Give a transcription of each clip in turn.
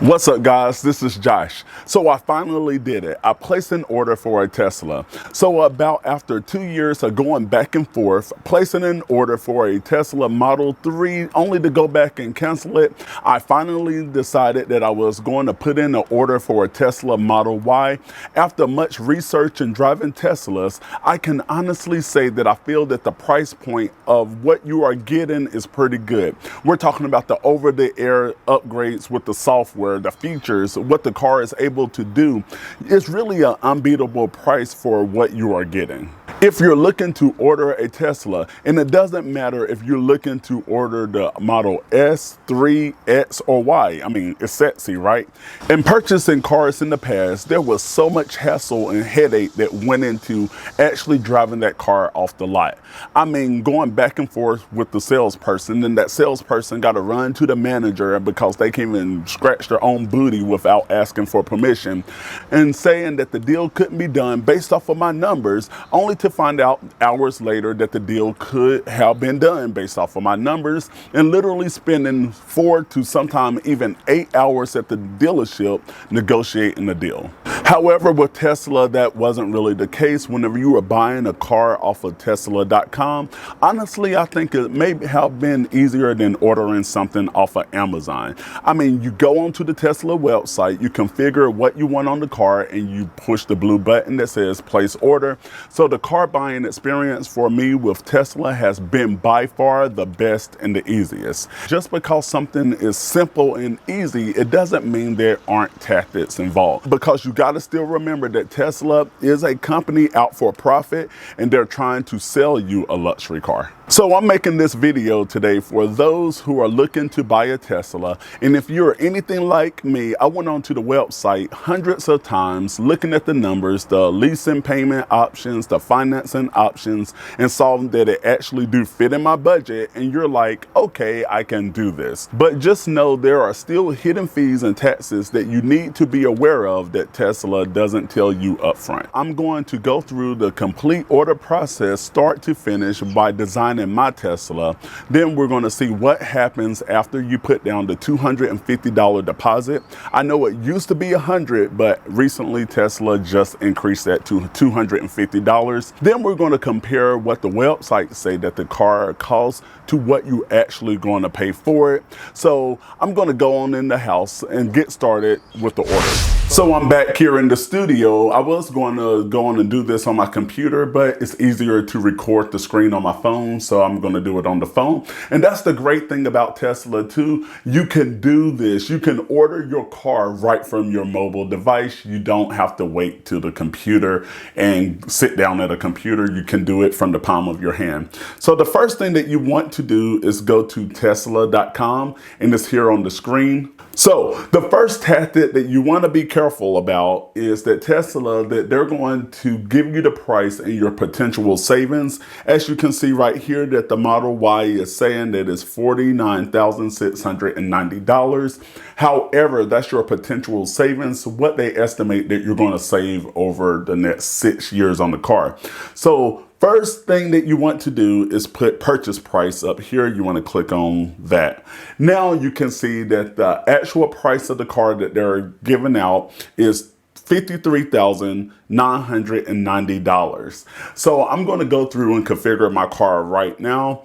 What's up, guys? This is Josh. So I finally did it. I placed an order for a Tesla. So about after 2 years of going back and forth, placing an order for a Tesla Model 3 only to go back and cancel it, I finally decided that I was going to put in an order for a Tesla Model Y. After much research and driving Teslas, I can honestly say that I feel that the price point of what you are getting is pretty good. We're talking about the over-the-air upgrades with the software, the features, what the car is able to do. It's really an unbeatable price for what you are getting. If you're looking to order a Tesla, and it doesn't matter if you're looking to order the Model S, 3, X, or Y, I mean, it's sexy, right? In purchasing cars in the past, there was so much hassle and headache that went into actually driving that car off the lot. I mean, going back and forth with the salesperson, and that salesperson got to run to the manager because they can't even scratch their own booty without asking for permission, and saying that the deal couldn't be done based off of my numbers, only to find out hours later that the deal could have been done based off of my numbers, and literally spending 4 to sometimes even 8 hours at the dealership negotiating the deal. However, with Tesla, that wasn't really the case. Whenever you were buying a car off of Tesla.com, honestly, I think it may have been easier than ordering something off of Amazon. I mean, you go onto the Tesla website, you configure what you want on the car, and you push the blue button that says place order. So the car buying experience for me with Tesla has been by far the best and the easiest. Just because something is simple and easy, it doesn't mean there aren't tactics involved, because you got to still remember that Tesla is a company out for profit, and they're trying to sell you a luxury car. So I'm making this video today for those who are looking to buy a Tesla. And if you're anything like me, I went onto the website hundreds of times looking at the numbers, the leasing payment options, the financing options, and saw that it actually do fit in my budget. And you're like, okay, I can do this. But just know there are still hidden fees and taxes that you need to be aware of that Tesla doesn't tell you upfront. I'm going to go through the complete order process, start to finish, by designing my Tesla. Then we're going to see what happens after you put down the $250 deposit. I know it used to be $100, but recently Tesla just increased that to $250. Then we're going to compare what the websites say that the car costs to what you actually going to pay for it. So I'm going to go on in the house and get started with the order. So I'm back here in the studio. I was going to go on and do this on my computer, but it's easier to record the screen on my phone, so I'm going to do it on the phone. And that's the great thing about Tesla too. You can do this. You can order your car right from your mobile device. You don't have to wait to the computer and sit down at a computer. You can do it from the palm of your hand. So the first thing that you want to do is go to Tesla.com, and it's here on the screen. So the first tactic that you want to be careful about is that Tesla, that they're going to give you the price and your potential savings. As you can see right here, that the Model Y is saying that it's $49,690. However, that's your potential savings, what they estimate that you're going to save over the next 6 years on the car. So first thing that you want to do is put purchase price up here. You want to click on that. Now you can see that the actual price of the car that they're giving out is $53,990. So I'm going to go through and configure my car right now.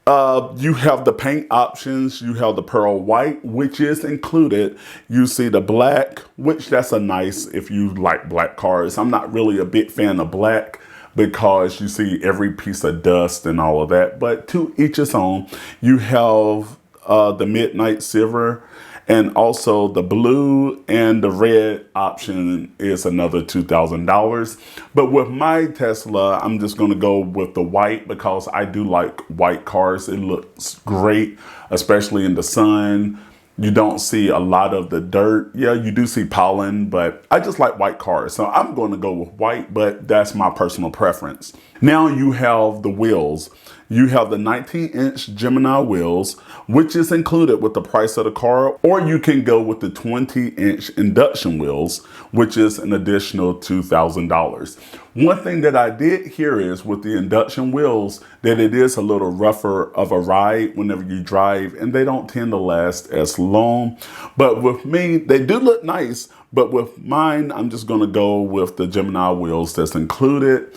You have the paint options. You have the pearl white, which is included. You see the black, which that's a nice if you like black cars. I'm not really a big fan of black, because you see every piece of dust and all of that, but to each its own. You have the midnight silver, and also the blue and the red option is another $2,000. But with my Tesla, I'm just going to go with the white because I do like white cars. It looks great, especially in the sun. You don't see a lot of the dirt. Yeah, you do see pollen, but I just like white cars. So I'm going to go with white, but that's my personal preference. Now you have the wheels. You have the 19-inch Gemini wheels, which is included with the price of the car, or you can go with the 20-inch induction wheels, which is an additional $2,000. One thing that I did hear is with the induction wheels that it is a little rougher of a ride whenever you drive, and they don't tend to last as long. But with me, they do look nice, but with mine, I'm just gonna go with the Gemini wheels that's included.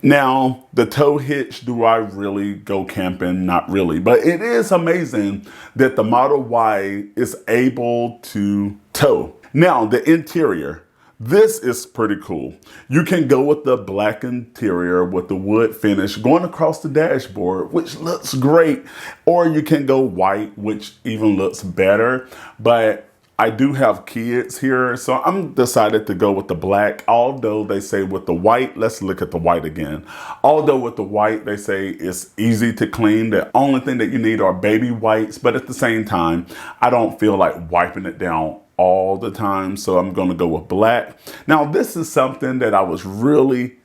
Now, the tow hitch, do I really go camping? Not really, but it is amazing that the Model Y is able to tow. Now, the interior, this is pretty cool. You can go with the black interior with the wood finish going across the dashboard, which looks great, or you can go white, which even looks better, but I do have kids here, so I'm decided to go with the black. Although they say with the white, let's look at the white again. Although with the white, they say it's easy to clean. The only thing that you need are baby wipes, but at the same time, I don't feel like wiping it down all the time, so I'm gonna go with black. Now, this is something that I was really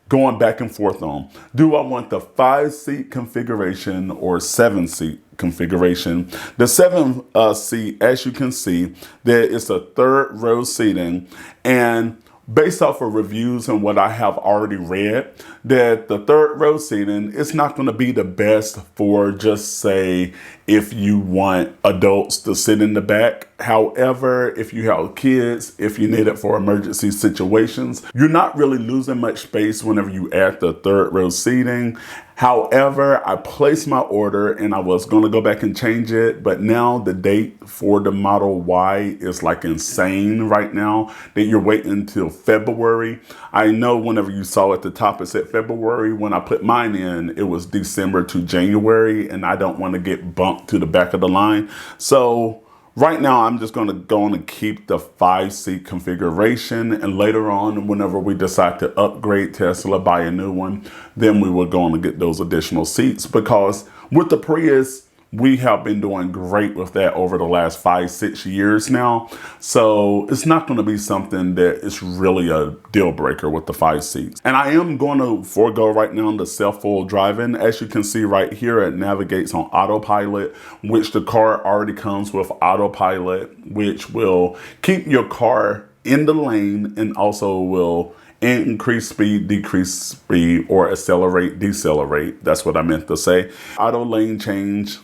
going back and forth on. Do I want the 5-seat configuration or 7-seat configuration? The 7 seat, as you can see, there is a third row seating, and based off of reviews and what I have already read, that the third row seating is not going to be the best for, just say, if you want adults to sit in the back. However, if you have kids, if you need it for emergency situations, you're not really losing much space whenever you add the third row seating. However, I placed my order and I was going to go back and change it, but now the date for the Model Y is like insane right now that you're waiting until February. I know whenever you saw at the top it said February. When I put mine in, it was December to January, and I don't want to get bumped to the back of the line. So right now, I'm just going to go on and keep the 5-seat configuration. And later on, whenever we decide to upgrade Tesla, buy a new one, then we will go on and get those additional seats. Because with the Prius, we have been doing great with that over the last 5-6 years now. So it's not going to be something that is really a deal breaker with the 5 seats. And I am going to forego right now the self-full driving. As you can see right here, it navigates on autopilot, which the car already comes with autopilot, which will keep your car in the lane and also will increase speed, decrease speed, or accelerate, decelerate. That's what I meant to say. Auto lane change,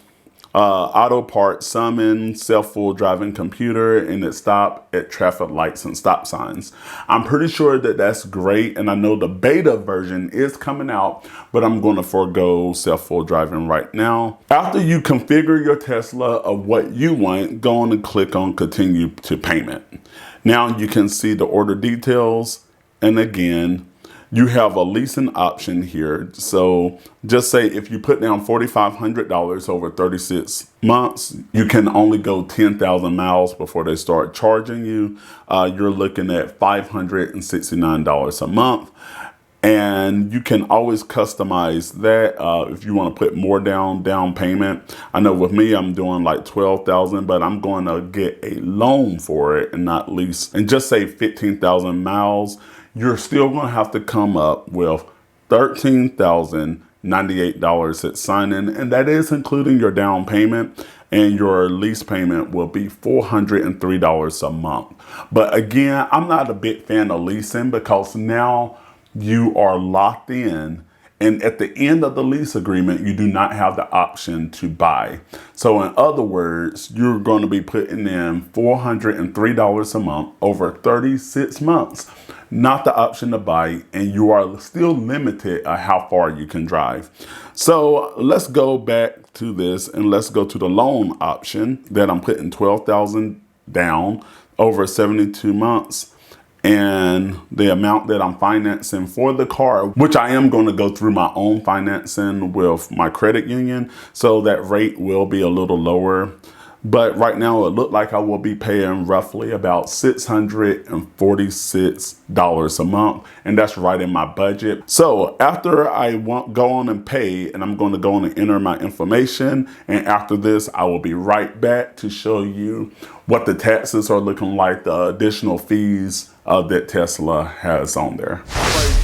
auto park summon, self-full driving computer, and it stop at traffic lights and stop signs. I'm pretty sure that that's great, and I know the beta version is coming out, but I'm going to forego self-full driving right now. After you configure your Tesla of what you want, go on and click on continue to payment. Now you can see the order details, and again, you have a leasing option here. So just say if you put down $4,500 over 36 months, you can only go 10,000 miles before they start charging you. You're looking at $569 a month. And you can always customize that if you want to put more down payment. I know with me, I'm doing like 12,000, but I'm going to get a loan for it and not lease. And just say 15,000 miles. You're still going to have to come up with $13,098 at sign-in, and that is including your down payment, and your lease payment will be $403 a month. But again, I'm not a big fan of leasing because now you are locked in, and at the end of the lease agreement, you do not have the option to buy. So in other words, you're going to be putting in $403 a month over 36 months, not the option to buy, and you are still limited at how far you can drive. So let's go back to this and let's go to the loan option that I'm putting $12,000 down over 72 months. And the amount that I'm financing for the car, which I am going to go through my own financing with my credit union, so that rate will be a little lower. But right now it looked like I will be paying roughly about $646 a month, and that's right in my budget. So after I go on and pay, and I'm going to go on and enter my information, and after this I will be right back to show you what the taxes are looking like, the additional fees that Tesla has on there.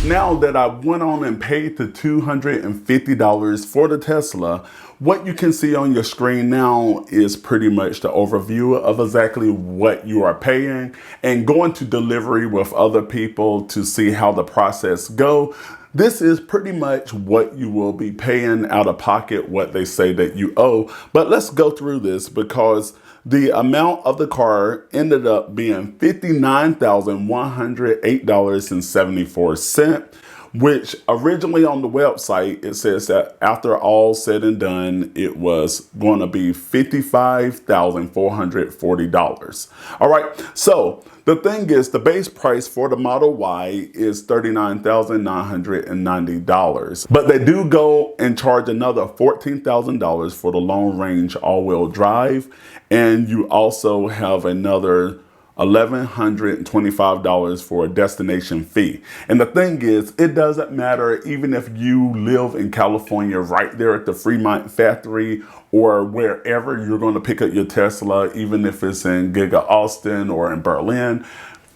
Now that I went on and paid the $250 for the Tesla, what you can see on your screen now is pretty much the overview of exactly what you are paying, and going to delivery with other people to see how the process go. This is pretty much what you will be paying out of pocket, what they say that you owe. But let's go through this, because the amount of the car ended up being $59,108.74, which originally on the website, it says that after all said and done, it was going to be $55,440. All right, so the thing is, the base price for the Model Y is $39,990, but they do go and charge another $14,000 for the long range all-wheel drive, and you also have another $1,125 for a destination fee. And the thing is, it doesn't matter even if you live in California, right there at the Fremont factory, or wherever you're going to pick up your Tesla, even if it's in Giga Austin or in Berlin.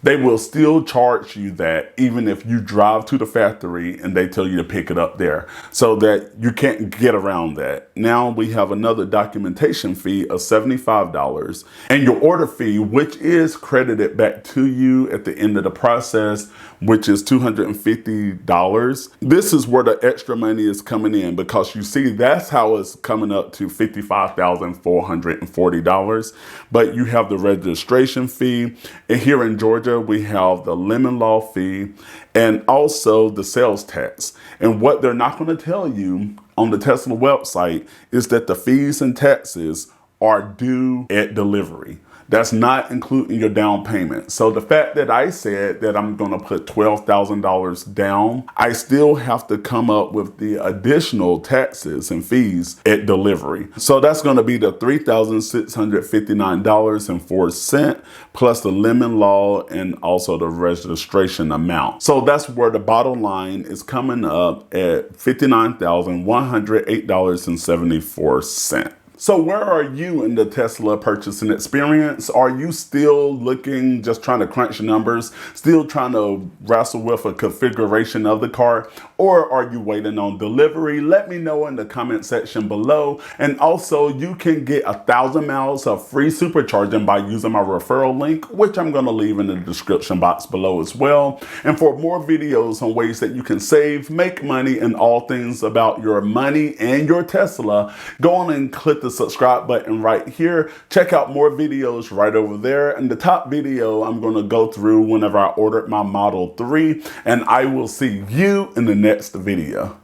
They will still charge you that even if you drive to the factory and they tell you to pick it up there, so that you can't get around that. Now we have another documentation fee of $75 and your order fee, which is credited back to you at the end of the process, which is $250. This is where the extra money is coming in, because you see that's how it's coming up to $55,440. But you have the registration fee, and here in Georgia we have the lemon law fee and also the sales tax. And what they're not going to tell you on the Tesla website is that the fees and taxes are due at delivery. That's not including your down payment. So the fact that I said that I'm going to put $12,000 down, I still have to come up with the additional taxes and fees at delivery. So that's going to be the $3,659.04 plus the lemon law and also the registration amount. So that's where the bottom line is coming up at $59,108.74. So where are you in the Tesla purchasing experience? Are you still looking, just trying to crunch numbers, still trying to wrestle with a configuration of the car, or are you waiting on delivery? Let me know in the comment section below. And also, you can get 1,000 miles of free supercharging by using my referral link, which I'm going to leave in the description box below as well. And for more videos on ways that you can save, make money, and all things about your money and your Tesla, go on and click the subscribe button right here. Check out more videos right over there. And the top video I'm going to go through whenever I ordered my Model 3, and I will see you in the next video.